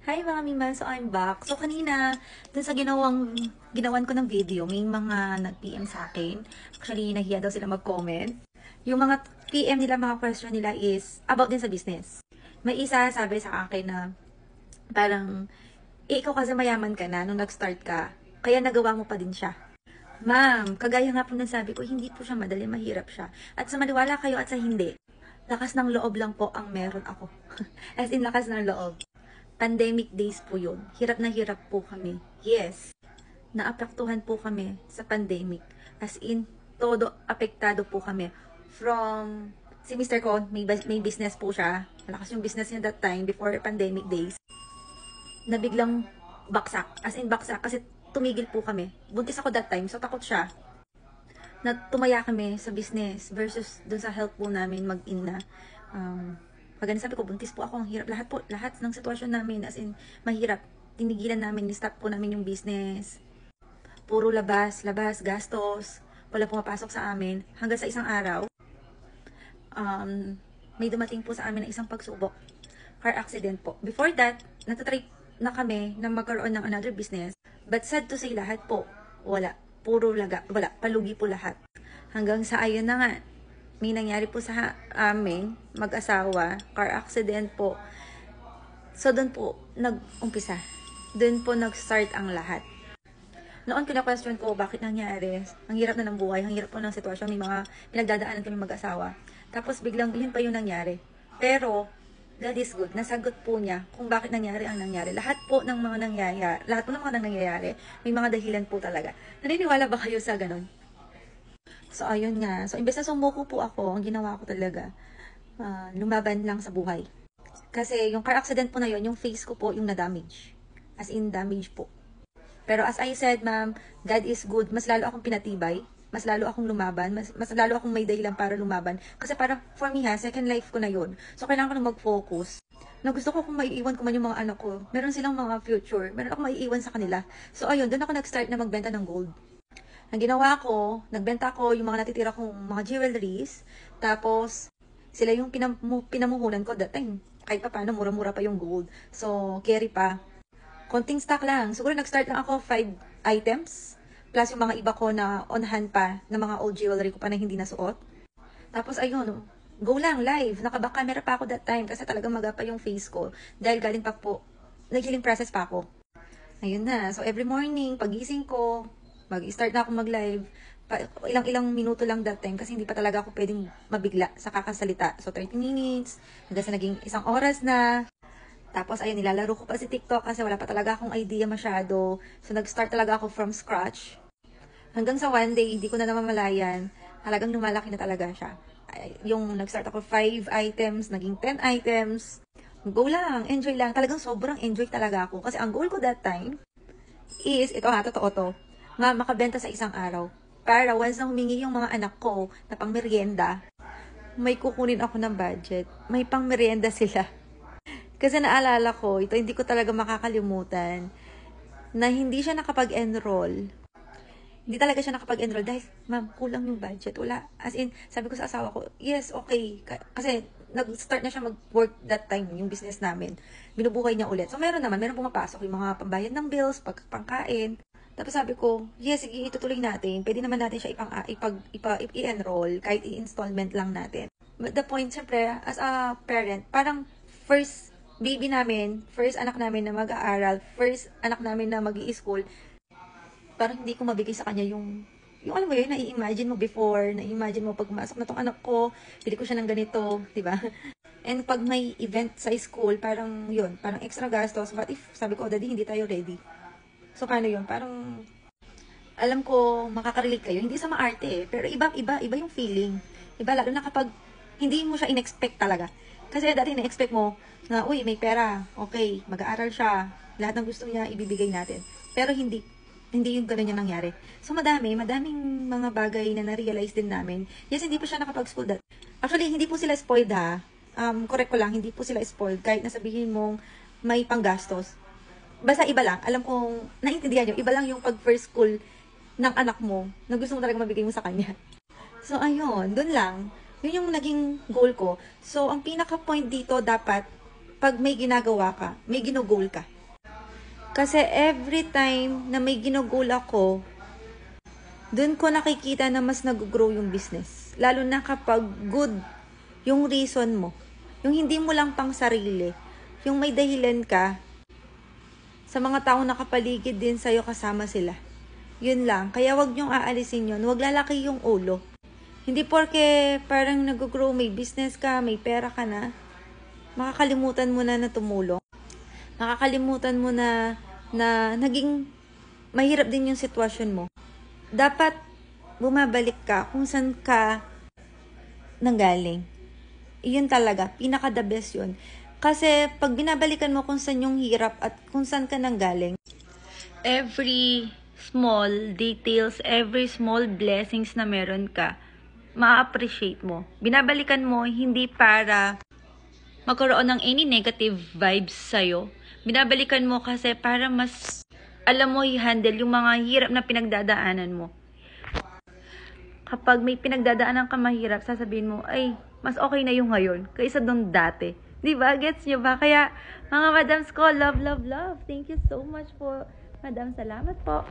Hi mga Miman, so I'm back. So kanina, dun sa ginawan ko ng video, may mga nag-PM sa akin. Actually, nahiya daw sila mag-comment. Yung mga PM nila, mga question nila is about din sa business. May isa sabi sa akin na parang, ikaw kasi mayaman ka na nung nag-start ka, kaya nagawa mo pa din siya. Ma'am, kagaya nga po ng sabi ko, hindi po siya madali, mahirap siya. At sa maniwala kayo at sa hindi, lakas ng loob lang po ang meron ako. As in, lakas ng loob. Pandemic days po yun. Hirap na hirap po kami. Yes, naapektuhan po kami sa pandemic. As in, todo apektado po kami. From, si Mr. Con, may business po siya. Malakas yung business niya that time, before pandemic days. Na biglang baksak. As in, baksak. Kasi tumigil po kami. Buntis ako that time, so takot siya. Na tumaya kami sa business versus dun sa health po namin mag-in na pag sabi ko, buntis po ako, ang hirap. Lahat ng sitwasyon namin, as in, mahirap. Tinigilan namin, ni-stop po namin yung business. Puro labas, gastos. Wala pumapasok sa amin. Hanggang sa isang araw, may dumating po sa amin na isang pagsubok. Car accident po. Before that, natatry na kami na magkaroon ng another business. But sad to say, lahat po, wala. Puro wala. Palugi po lahat. Hanggang sa ayun na nga, may nangyari po sa amin, mag-asawa, car accident po. So, doon po, nag-umpisa. Doon po nag-start ang lahat. Noon, kina-question ko, bakit nangyari? Ang hirap na ng buhay, ang hirap po ng sitwasyon, may mga pinagdadaanan kami mag-asawa. Tapos, biglang, yun pa yung nangyari. Pero, God is good. Nasagot po niya kung bakit nangyari ang nangyari. Lahat po ng mga nangyayari, may mga dahilan po talaga. Naniniwala ba kayo sa ganun? So, ayun nga. So, imbes na sumuko po ako, ang ginawa ko talaga, lumaban lang sa buhay. Kasi, yung car accident po na yun, yung face ko po, yung na-damage. As in, damage po. Pero as I said, ma'am, God is good. Mas lalo akong pinatibay. Mas lalo akong lumaban. Mas lalo akong may dahilan para lumaban. Kasi para, for me ha, second life ko na yun. So, kailangan ko na mag-focus. Na gusto ko kung maiiwan ko man yung mga anak ko. Meron silang mga future. Meron akong maiiwan sa kanila. So, ayun, doon ako nag-start na magbenta ng gold. Ang ginawa ko, nagbenta ko yung mga natitira kong mga jewelries. Tapos, sila yung pinamuhunan ko that time. Kahit pa paano, mura-mura pa yung gold. So, carry pa. Konting stock lang. Siguro nag-start lang ako 5 items. Plus yung mga iba ko na on hand pa, na mga old jewelry ko pa na hindi nasuot. Tapos, ayun, go lang, live. Naka-back camera pa ako that time kasi talagang magapa yung face ko. Dahil galing pa po, nag-healing process pa ako. Ayun na. So, every morning, pagising ko, mag-start na ako mag-live. Ilang minuto lang that time kasi hindi pa talaga ako pwedeng mabigla sa kakasalita. So, 30 minutes, hanggang sa naging isang oras na. Tapos, ayun, nilalaro ko pa si TikTok kasi wala pa talaga akong idea masyado. So, nag-start talaga ako from scratch. Hanggang sa one day, hindi ko na namamalayan, talagang lumalaki na talaga siya. Yung nag-start ako 5 items, naging 10 items. Go lang, enjoy lang. Talagang sobrang enjoy talaga ako. Kasi ang goal ko that time is, ito ha, totoo to, nga makabenta sa isang araw. Para once na humingi yung mga anak ko na pang merienda, may kukunin ako ng budget. May pang merienda sila. Kasi naalala ko, ito hindi ko talaga makakalimutan, na hindi siya nakapag-enroll. Hindi talaga siya nakapag-enroll dahil, ma'am, kulang yung budget. Wala. As in, sabi ko sa asawa ko, yes, okay. Kasi, nag-start na siya mag-work that time, yung business namin. Binubuhay niya ulit. So, meron pumapasok yung mga pambayad ng bills, pangkain. Tapos sabi ko, yes, sige, itutuloy natin. Pwede naman natin siya i-enroll, kahit i-installment lang natin. But the point, syempre, as a parent, parang first baby namin, first anak namin na mag-aaral, first anak namin na mag-i-school, parang hindi ko mabigay sa kanya yung alam mo yun, nai-imagine mo before, nai-imagine mo pag masok na tong anak ko, pili ko siya ng ganito, di ba? And pag may event sa school, parang yun, parang extra gastos. What if, sabi ko, daddy, hindi tayo ready? So, paano yun? Parang, alam ko, makaka-relate kayo. Hindi sa maarte eh. Pero iba yung feeling. Iba, lalo na kapag hindi mo siya in-expect talaga. Kasi dati na-expect mo na, uy, may pera. Okay, mag-aaral siya. Lahat ng gusto niya, ibibigay natin. Pero hindi yung ganun yung nangyari. So, madaming mga bagay na na-realize din namin. Yes, hindi pa siya nakapag-school that. Actually, hindi po sila spoiled ha. Correct ko lang, hindi po sila spoiled. Kahit nasabihin mong may panggastos. Basta iba lang, alam kong, naintindihan nyo, iba lang yung pag first school ng anak mo, na gusto mo talaga mabigay mo sa kanya. So, ayun, dun lang. Yun yung naging goal ko. So, ang pinaka-point dito, dapat, pag may ginagawa ka, may gino-goal ka. Kasi every time na may ginugol ako, dun ko nakikita na mas nag-grow yung business. Lalo na kapag good yung reason mo. Yung hindi mo lang pang sarili. Yung may dahilan ka sa mga taong nakapaligid din sa'yo, kasama sila. Yun lang. Kaya wag niyong aalisin yun. Wag lalaki yung ulo. Hindi porke parang nag-grow, may business ka, may pera ka na, makakalimutan mo na tumulong. Makakalimutan mo na naging mahirap din yung sitwasyon mo. Dapat bumabalik ka kung saan ka nanggaling. Iyon talaga, pinaka the best yun. Kasi pag binabalikan mo kung saan yung hirap at kung saan ka nanggaling, every small details, every small blessings na meron ka, ma-appreciate mo. Binabalikan mo hindi para magkaroon ng any negative vibes sa'yo. Binabalikan mo kasi para mas alam mo i-handle yung mga hirap na pinagdadaanan mo. Kapag may pinagdadaanan ka mahirap, sasabihin mo, ay, mas okay na yung ngayon kaysa doon dati. Diba? Gets nyo ba? Kaya, mga madams ko, love, love, love. Thank you so much po. Madam, salamat po.